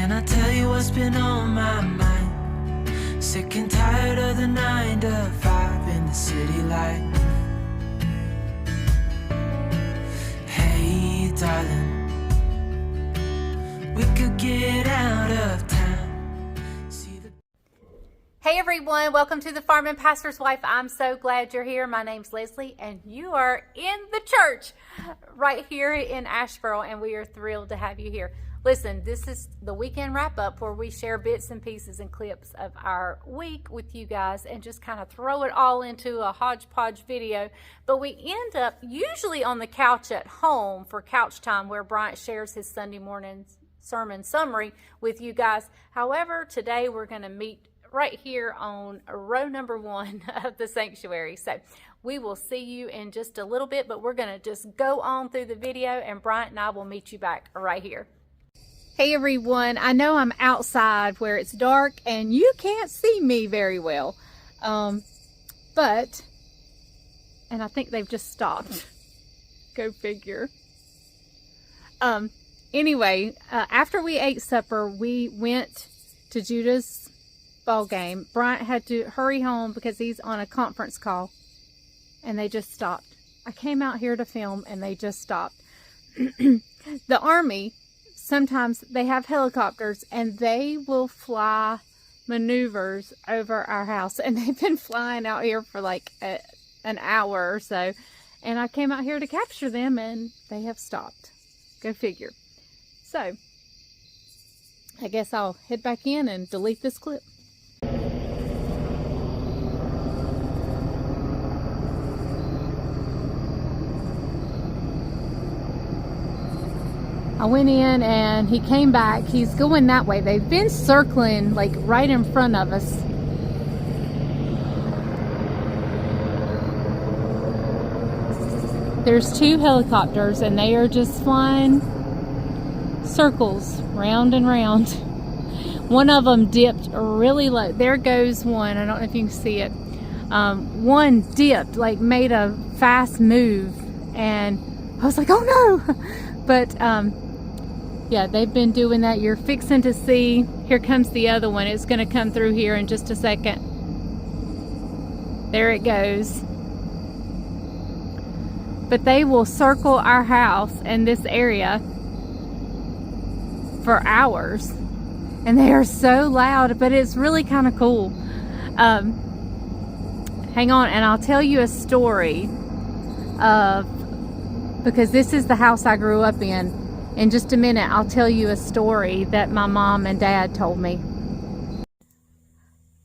Can I tell you what's been on my mind? Sick and tired of the 9 to 5 in the city life. Hey darling, we could get out of town. Hey everyone, welcome to the Farm and Pastor's Wife. I'm so glad you're here. My name's Leslie and you are in the church right here in Asheboro, and we are thrilled to have you here. Listen, this is the weekend wrap up where we share bits and pieces and clips of our week with you guys and just kind of throw it all into a hodgepodge video. But we end up usually on the couch at home for couch time, where Bryant shares his Sunday morning sermon summary with you guys. However, today we're going to meet right here on row number 1 of the sanctuary. So we will see you in just a little bit, but we're going to just go on through the video and Bryant and I will meet you back right here. Hey everyone, I know I'm outside where it's dark and you can't see me very well, and I think they've just stopped. Go figure. Anyway, after we ate supper, we went to Judah's ball game. Bryant had to hurry home because he's on a conference call, and they just stopped. I came out here to film and they just stopped. The Army, sometimes they have helicopters and they will fly maneuvers over our house, and they've been flying out here for like an hour or so, and I came out here to capture them and they have stopped. Go figure. So I guess I'll head back in and delete this clip. I went in and he came back. He's going that way. They've been circling like right in front of us. There's 2 helicopters and they are just flying circles round and round. One of them dipped really low. There goes one. I don't know if you can see it. One dipped, like made a fast move, and I was like, oh no. But yeah, they've been doing that. You're fixing to see, here comes the other one. It's going to come through here in just a second. There it goes. But they will circle our house and this area for hours. And they are so loud, but it's really kind of cool. Hang on, and I'll tell you a story because this is the house I grew up in. In just a minute, I'll tell you a story that my mom and dad told me.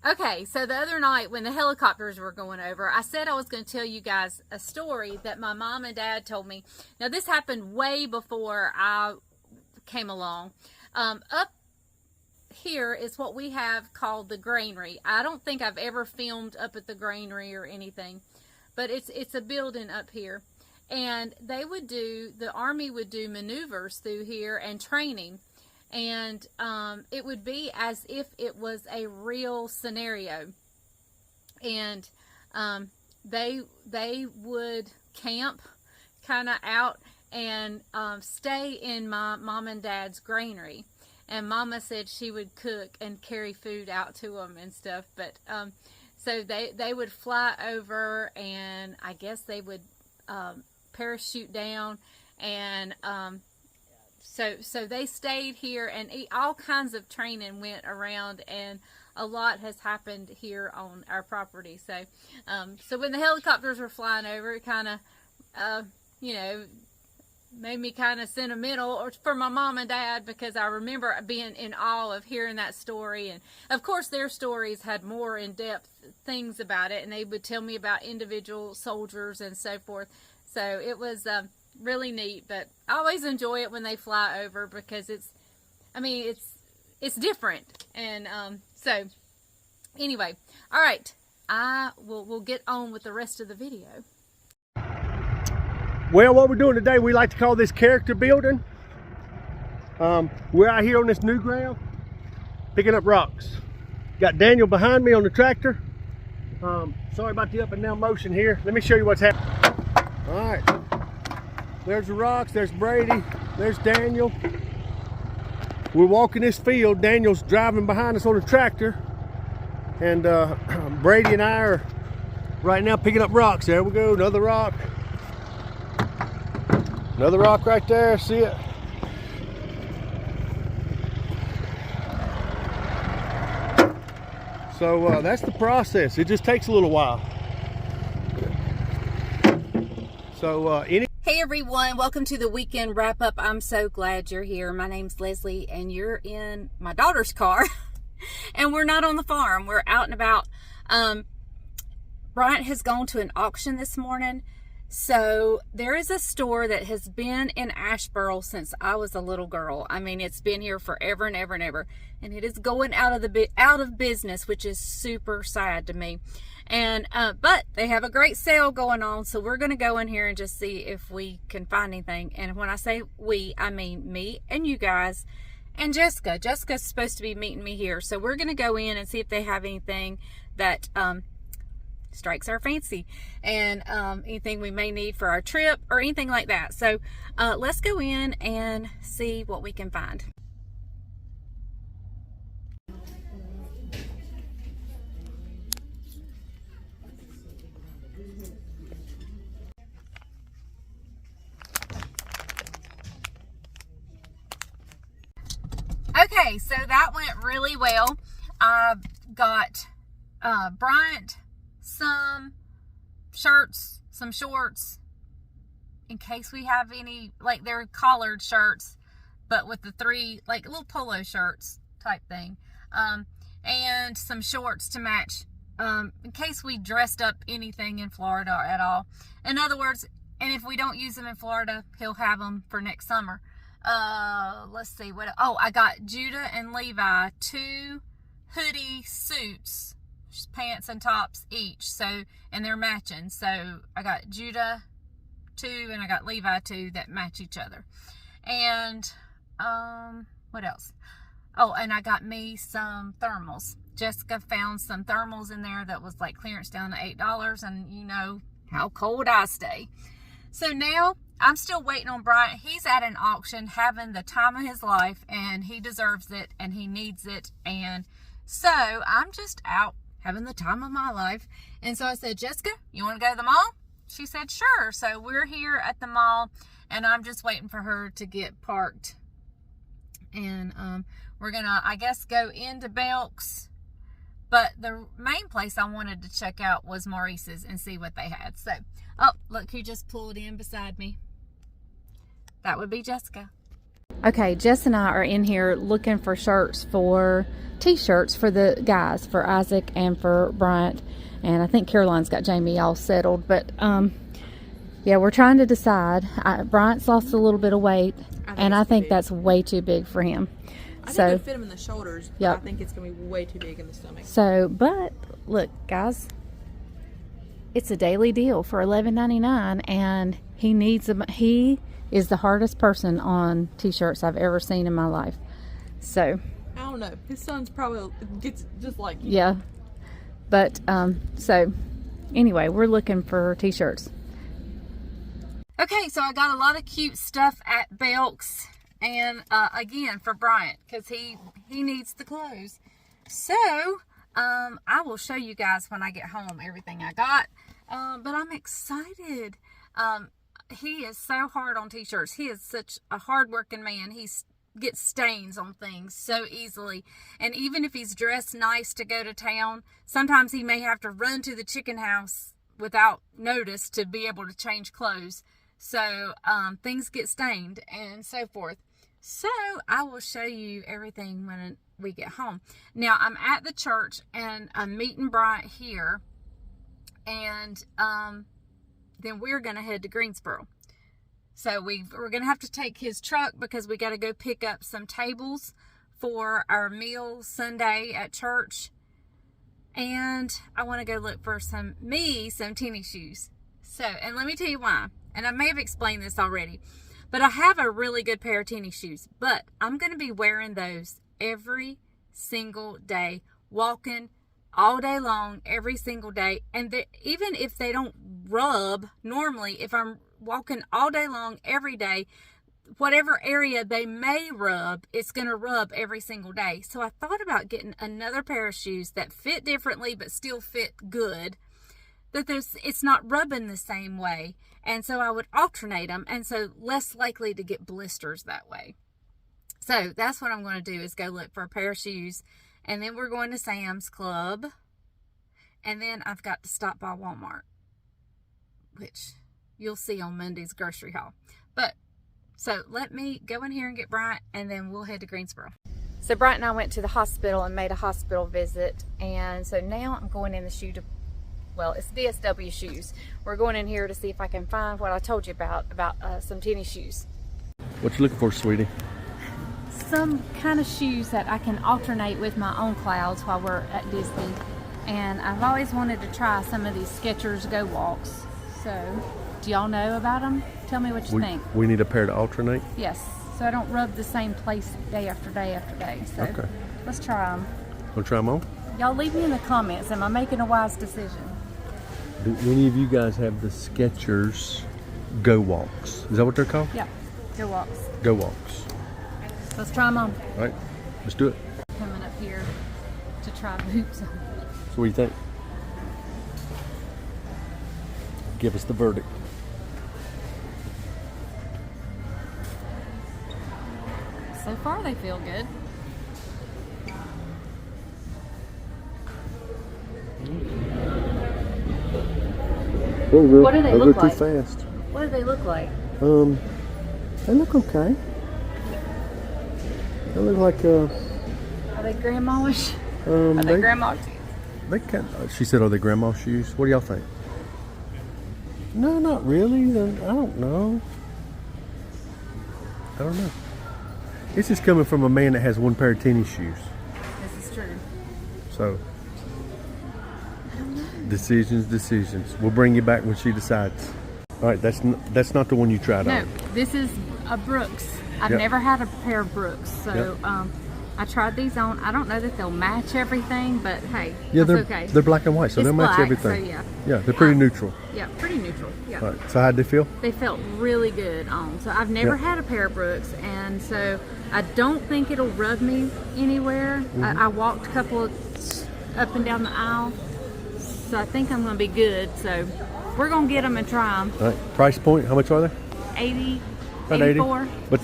Okay, so the other night when the helicopters were going over, I said I was going to tell you guys a story that my mom and dad told me. Now, this happened way before I came along. Up here is what we have called the grainery. I don't think I've ever filmed up at the grainery or anything, but it's a building up here. And the Army would do maneuvers through here and training. And it would be as if it was a real scenario. And they would camp kind of out and stay in my mom and dad's granary. And Mama said she would cook and carry food out to them and stuff. But so they would fly over, and I guess they would parachute down, and so they stayed here, and all kinds of training went around, and a lot has happened here on our property. So so when the helicopters were flying over, it kind of you know, made me kind of sentimental for my mom and dad, because I remember being in awe of hearing that story. And of course their stories had more in-depth things about it, and they would tell me about individual soldiers and so forth. So it was really neat. But I always enjoy it when they fly over, because it's different. And so anyway, all right, we'll get on with the rest of the video. Well, what we're doing today, we like to call this character building. We're out here on this new ground, picking up rocks. Got Daniel behind me on the tractor. Sorry about the up and down motion here. Let me show you what's happening. All right, there's the rocks, there's Brady, there's Daniel. we're walking this field. Daniel's driving behind us on a tractor, and Brady and I are right now picking up rocks. There we go, another rock. Another rock right there, see it? So that's the process. It just takes a little while. So Hey everyone, welcome to the weekend wrap up. I'm so glad you're here. My name's Leslie and you're in my daughter's car and we're not on the farm. We're out and about. Bryant has gone to an auction this morning. So there is a store that has been in Asheboro since I was a little girl. I mean, it's been here forever and ever and ever, and it is going out of business, which is super sad to me. And but they have a great sale going on, so we're going to go in here and just see if we can find anything. And when I say we, I mean me and you guys and Jessica. Jessica's supposed to be meeting me here, so we're going to go in and see if they have anything that strikes our fancy, and anything we may need for our trip or anything like that. So let's go in and see what we can find. Okay, so that went really well. I got Bryant some shirts, some shorts, in case we have any, like they're collared shirts, but with the three, like little polo shirts type thing, and some shorts to match, in case we dressed up anything in Florida at all. In other words, and if we don't use them in Florida, he'll have them for next summer. Let's see what, oh, I got Judah and Levi 2 hoodie suits, pants and tops each, so, and they're matching. So I got Judah 2 and I got Levi 2 that match each other. And what else? Oh, and I got me some thermals. Jessica found some thermals in there that was like clearance down to $8, and you know how cold I stay. So now I'm still waiting on Bryant. He's at an auction having the time of his life, and he deserves it and he needs it. And so I'm just out having the time of my life. And so I said, Jessica, you want to go to the mall? She said, sure. So we're here at the mall, and I'm just waiting for her to get parked. And we're going to, I guess, go into Belk's. But the main place I wanted to check out was Maurice's and see what they had. So, oh, look who just pulled in beside me. That would be Jessica. Okay, Jess and I are in here looking for shirts for t-shirts for the guys, for Isaac and for Bryant, and I think Caroline's got Jamie all settled. But yeah, we're trying to decide. Bryant's lost a little bit of weight, and I think that's way too big for him. I think it'd fit him in the shoulders, but yep. I think it's gonna be way too big in the stomach. So, but look, guys, it's a daily deal for $11.99, and he needs them. He is the hardest person on t-shirts I've ever seen in my life. So I don't know. His son's probably gets just like you. Yeah. But so anyway, we're looking for t-shirts. Okay, so I got a lot of cute stuff at Belk's, and again for Bryant, because he needs the clothes. So I will show you guys when I get home everything I got. But I'm excited. He is so hard on t-shirts. He is such a hard-working man. He gets stains on things so easily. And even if he's dressed nice to go to town, sometimes he may have to run to the chicken house without notice to be able to change clothes. So things get stained and so forth. So I will show you everything when we get home. Now I'm at the church and I'm meeting Bryant here. And then we're going to head to Greensboro. So we're going to have to take his truck because we got to go pick up some tables for our meal Sunday at church. And I want to go look for some tennis shoes. So, and let me tell you why. And I may have explained this already, but I have a really good pair of tennis shoes, but I'm going to be wearing those every single day, walking all day long, every single day. And even if they don't rub normally, if I'm walking all day long every day, whatever area they may rub, it's going to rub every single day. So I thought about getting another pair of shoes that fit differently but still fit good, that it's not rubbing the same way. And so I would alternate them, and so less likely to get blisters that way. So that's what I'm going to do, is go look for a pair of shoes, and then we're going to Sam's Club, and then I've got to stop by Walmart, which you'll see on Monday's grocery haul. But so let me go in here and get Bryant, and then we'll head to Greensboro. So Bryant and I went to the hospital and made a hospital visit, and so now I'm going in the shoe to, well, it's DSW shoes. We're going in here to see if I can find what I told you about some tennis shoes. What you looking for, sweetie? Some kind of shoes that I can alternate with my own clouds while we're at Disney. And I've always wanted to try some of these Skechers Go Walks. So, do y'all know about them? Tell me what you think. We need a pair to alternate? Yes, so I don't rub the same place day after day after day. So, okay. Let's try them. Want to try them on? Y'all leave me in the comments. Am I making a wise decision? Do any of you guys have the Skechers Go Walks? Is that what they're called? Yeah, Go Walks. Go Walks. Let's try them on. All right, let's do it. Coming up here to try boots on. So what do you think? Give us the verdict. So far they feel good. What do they look like? Too fast. What do they look like? They look okay. They look like Are they grandma-ish? Are they grandma shoes? They can. She said, "Are they grandma shoes?" What do y'all think? No, not really. I don't know. I don't know. It's just coming from a man that has one pair of tennis shoes. This is true. So, decisions. We'll bring you back when she decides. All right, that's not the one you tried on. No, this is a Brooks. I've never had a pair of Brooks, so I tried these on. I don't know that they'll match everything, but hey, that's okay. They're black and white, so they'll match everything. So yeah, they're pretty neutral. Yeah, pretty neutral. Yeah. All right, so how'd they feel? They felt really good on. So I've never had a pair of Brooks, and so I don't think it'll rub me anywhere. I walked a couple of up and down the aisle, so I think I'm going to be good. So we're going to get them and try them. All right, price point, how much are they? 80, about 84, 80. But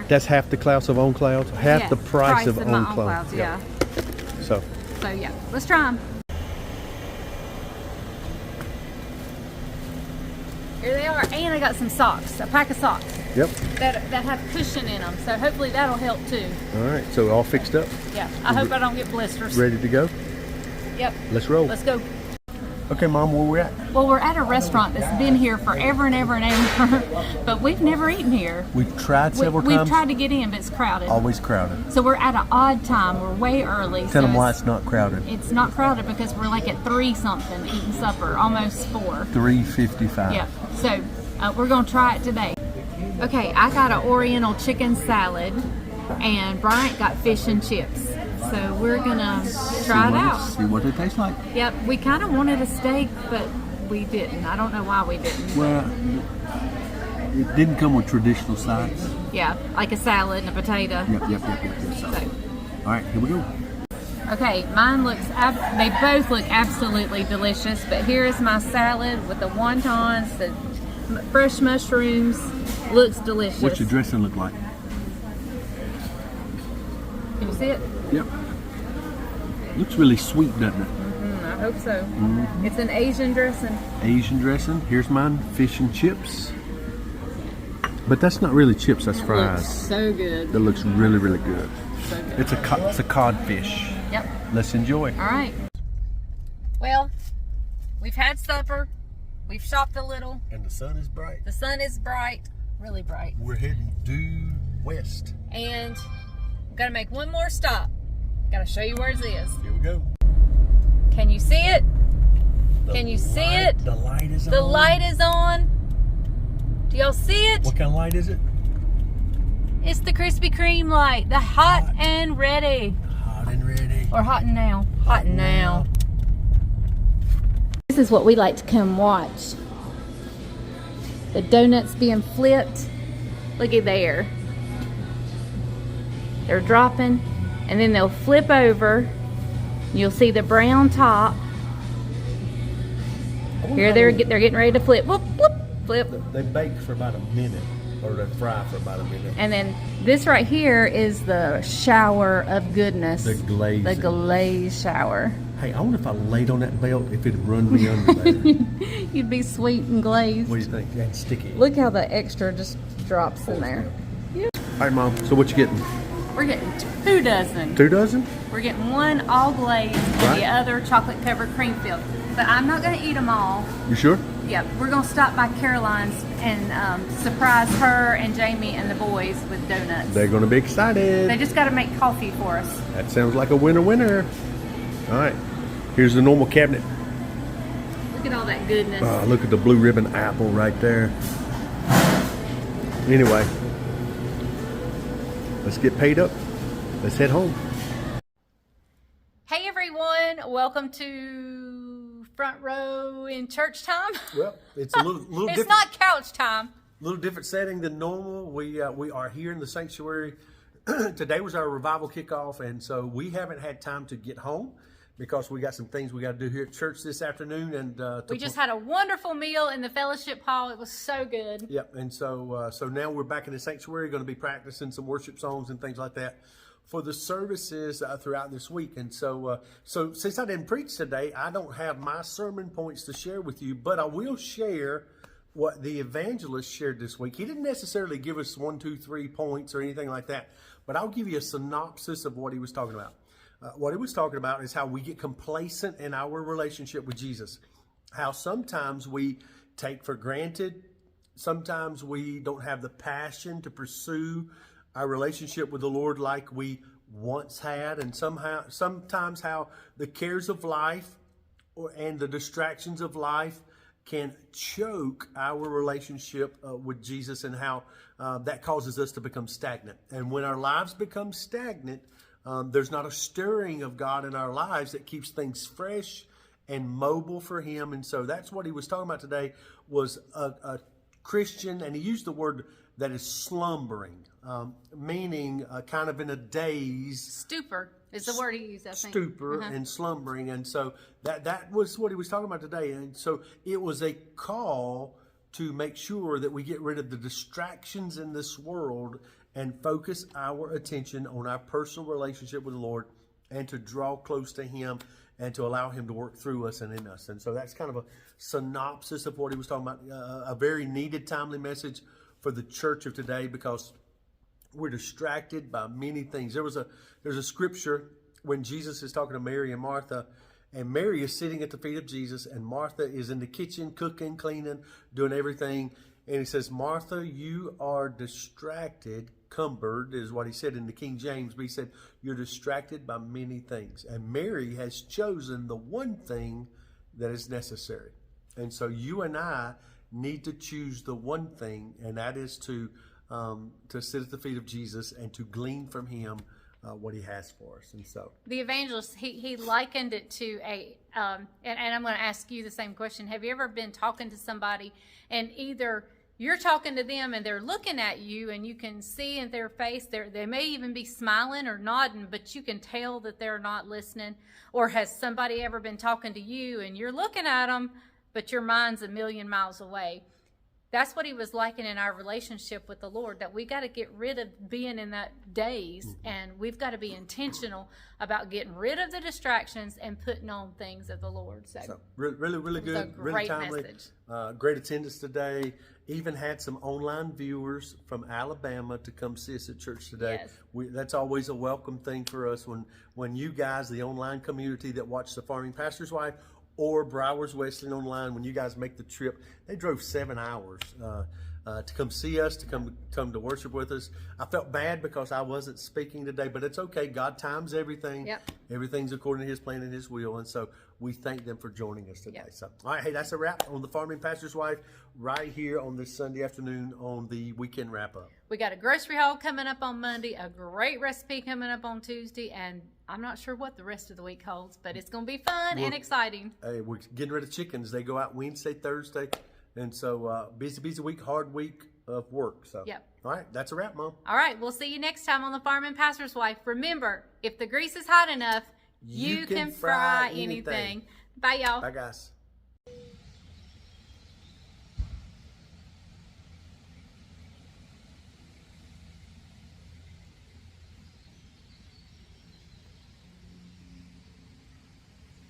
that's half the clouds of own clouds, half the price of own clouds. Yeah. So yeah, let's try them. Here they are, and I got some socks, a pack of socks. Yep. That have cushion in them, so hopefully that'll help too. All right, so all fixed up? Yeah, I hope I don't get blisters. Ready to go? Yep. Let's roll. Let's go. Okay, Mom, where we at? Well, we're at a restaurant that's been here forever and ever and ever, but we've never eaten here. We've tried several times. We've tried to get in, but it's crowded. Always crowded. So we're at an odd time. We're way early. Tell them why it's not crowded. It's not crowded because we're like at 3 something eating supper, almost 4. 3:55. Yeah. So we're gonna try it today. Okay, I got an Oriental chicken salad, and Bryant got fish and chips. So we're gonna try it out. See what it tastes like. Yep, we kind of wanted a steak, but we didn't. I don't know why we didn't. Well, it didn't come with traditional sides. Yeah, like a salad and a potato. Yep. So. All right, here we go. Okay, mine looks, they both look absolutely delicious, but here is my salad with the wontons, the fresh mushrooms. Looks delicious. What's your dressing look like? Can you see it? Yep. Looks really sweet, doesn't it? I hope so. It's an Asian dressing. Asian dressing. Here's mine, fish and chips. But that's not really chips, that's fries. Looks so good. That looks really, really good. So good. It's a codfish. Yep. Let's enjoy. All right. Well, we've had supper. We've shopped a little. And the sun is bright. The sun is bright, really bright. We're heading due west. And I'm gonna make one more stop. Gotta show you where it is. Here we go. Can you see it? Can you see it? The light is on. The light is on. Do y'all see it? What kind of light is it? It's the Krispy Kreme light. The hot and ready. Hot and ready. Or hot and now. Hot and now. This is what we like to come watch. The donuts being flipped. Look at there. They're dropping, and then they'll flip over. You'll see the brown top. Here they're getting ready to flip. Whoop, whoop, flip. They bake for about a minute, or they fry for about a minute. And then this right here is the shower of goodness. The glaze. The glaze shower. Hey, I wonder if I laid on that belt, if it'd run me under there. You'd be sweet and glazed. What do you think? And sticky. Look how the extra just drops in there. All right, Mom. So what you getting? We're getting 2 dozen. 2 dozen? We're getting one all glazed and the other chocolate covered cream filled. But I'm not going to eat them all. You sure? Yep. We're going to stop by Caroline's and surprise her and Jamie and the boys with donuts. They're going to be excited. They just got to make coffee for us. That sounds like a winner. All right. Here's the normal cabinet. Look at all that goodness. Look at the blue ribbon apple right there. Anyway, let's get paid up. Let's head home. Hey everyone, welcome to Front Row in Church Time. Well, it's a little It's different. not couch time. Little different setting than normal. We are here in the sanctuary. Today was our revival kickoff, and so we haven't had time to get home because we got some things we got to do here at church this afternoon. And We just had a wonderful meal in the fellowship hall. It was so good. Yep, and so now we're back in the sanctuary, going to be practicing some worship songs and things like that for the services throughout this week. And so since I didn't preach today, I don't have my sermon points to share with you, but I will share what the evangelist shared this week. He didn't necessarily give us 1, 2, 3 points or anything like that, but I'll give you a synopsis of what he was talking about. What he was talking about is how we get complacent in our relationship with Jesus, how sometimes we take for granted, sometimes we don't have the passion to pursue our relationship with the Lord like we once had, and sometimes how the cares of life and the distractions of life can choke our relationship with Jesus, and how that causes us to become stagnant. And when our lives become stagnant, there's not a stirring of God in our lives that keeps things fresh and mobile for Him. And so that's what he was talking about today, was a Christian, and he used the word that is slumbering, meaning kind of in a daze. Stupor is the word he used, I think. Stupor and slumbering. And so that was what he was talking about today. And so it was a call to make sure that we get rid of the distractions in this world and focus our attention on our personal relationship with the Lord, and to draw close to Him and to allow Him to work through us and in us. And so that's kind of a synopsis of what he was talking about. A very needed, timely message for the church of today, because we're distracted by many things. There's a scripture when Jesus is talking to Mary and Martha, and Mary is sitting at the feet of Jesus, and Martha is in the kitchen cooking, cleaning, doing everything. And he says, Martha, you are distracted, cumbered is what he said in the King James, but he said, you're distracted by many things. And Mary has chosen the one thing that is necessary. And so you and I need to choose the one thing, and that is to sit at the feet of Jesus and to glean from Him what He has for us. And so the evangelist, he likened it to and I'm going to ask you the same question. Have you ever been talking to somebody, and either you're talking to them and they're looking at you, and you can see in their face, they may even be smiling or nodding, but you can tell that they're not listening? Or has somebody ever been talking to you and you're looking at them, but your mind's a million miles away? That's what he was liking in our relationship with the Lord, that we got to get rid of being in that daze, and we've got to be intentional about getting rid of the distractions and putting on things of the Lord. So really good, really timely, message. Great attendance today. Even had some online viewers from Alabama to come see us at church today. Yes. That's always a welcome thing for us when you guys, the online community that watch The Farming Pastor's Wife or Browers Wesleyan Online, when you guys make the trip. They drove 7 hours to come see us, to come to worship with us. I felt bad because I wasn't speaking today, but it's okay. God times everything. Yep. Everything's according to His plan and His will, and so we thank them for joining us today. Yep. So, all right, hey, that's a wrap on The Farming Pastor's Wife right here on this Sunday afternoon on the weekend wrap-up. We got a grocery haul coming up on Monday, a great recipe coming up on Tuesday, and I'm not sure what the rest of the week holds, but it's going to be fun and exciting. Hey, we're getting rid of chickens. They go out Wednesday, Thursday, and so busy week, hard week of work. So Yep. All right, that's a wrap, Mom. All right, we'll see you next time on The Farm and Pastor's Wife. Remember, if the grease is hot enough, you can fry anything. Bye, y'all. Bye, guys.